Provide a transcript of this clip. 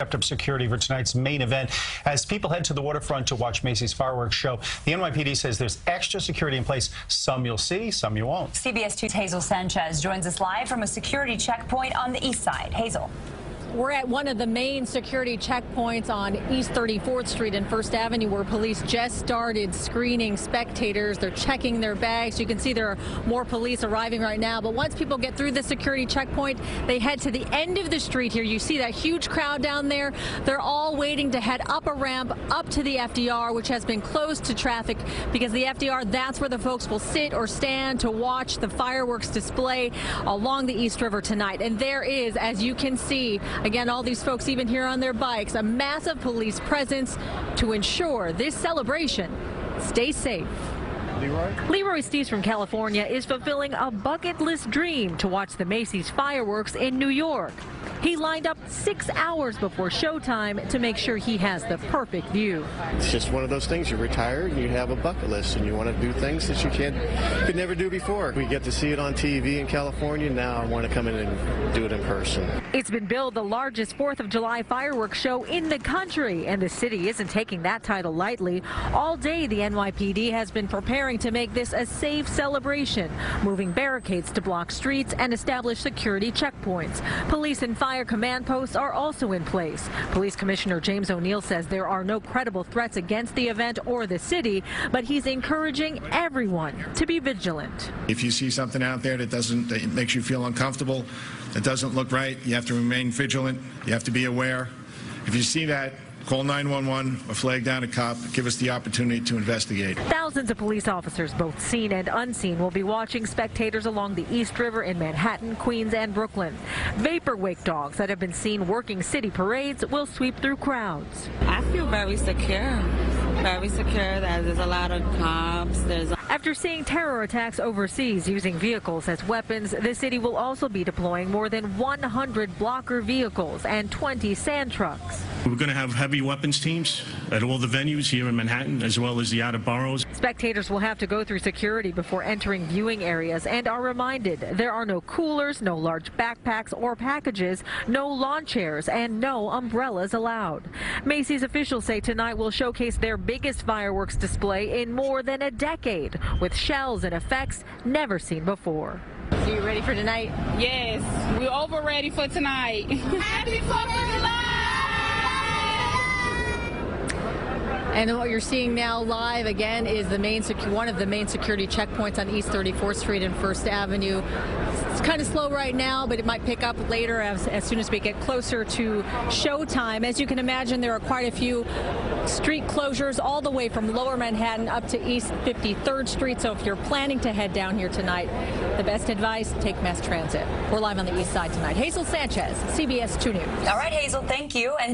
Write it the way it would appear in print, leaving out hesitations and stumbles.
Stepped up security for tonight's main event. As people head to the waterfront to watch Macy's fireworks show, the NYPD says there's extra security in place. Some you'll see, some you won't. CBS 2's Hazel Sanchez joins us live from a security checkpoint on the east side. Hazel. We're at one of the main security checkpoints on East 34th Street and First Avenue, where police just started screening spectators. They're checking their bags. You can see there are more police arriving right now. But once people get through the security checkpoint, they head to the end of the street here. You see that huge crowd down there. They're all waiting to head up a ramp up to the FDR, which has been closed to traffic because the FDR, that's where the folks will sit or stand to watch the fireworks display along the East River tonight. And there is, as you can see, again, all these folks even here on their bikes, a massive police presence to ensure this celebration stays safe. Leroy Steves from California is fulfilling a bucket list dream to watch the Macy's fireworks in New York. He lined up 6 hours before showtime to make sure he has the perfect view. It's just one of those things. You retire and you have a bucket list and you want to do things that you could never do before. We get to see it on TV in California. Now I want to come in and do it in person. It's been billed the largest 4th of July fireworks show in the country, and the city isn't taking that title lightly. All day the NYPD has been preparing to make this a safe celebration, moving barricades to block streets and establish security checkpoints. Police and fire command posts are also in place. Police Commissioner James O'Neill says there are no credible threats against the event or the city, but he's encouraging everyone to be vigilant. If you see something out there that makes you feel uncomfortable, that doesn't look right, you have to remain vigilant. You have to be aware. If you see that, call 911 or flag down a cop. Give us the opportunity to investigate. Thousands of police officers, both seen and unseen, will be watching spectators along the East River in Manhattan, Queens, and Brooklyn. Vaporwake dogs that have been seen working city parades will sweep through crowds. I feel very secure. Very secure. There's a lot of cops. After seeing terror attacks overseas using vehicles as weapons, the city will also be deploying more than 100 blocker vehicles and 20 sand trucks. We're going to have heavy weapons teams at all the venues here in Manhattan, as well as the outer boroughs. Spectators will have to go through security before entering viewing areas and are reminded there are no coolers, no large backpacks or packages, no lawn chairs, and no umbrellas allowed. Macy's officials say tonight will showcase their biggest fireworks display in more than a decade, with shells and effects never seen before. So you ready for tonight? Yes, we're over ready for tonight. Happy 4th of July! And what you're seeing now live again is one of the main security checkpoints on East 34th Street and First Avenue. It's kind of slow right now, but it might pick up later as soon as we get closer to showtime. As you can imagine, there are quite a few street closures all the way from Lower Manhattan up to East 53rd Street. So if you're planning to head down here tonight, the best advice, take mass transit. We're live on the east side tonight. Hazel Sanchez, CBS 2 News. All right, Hazel, thank you. And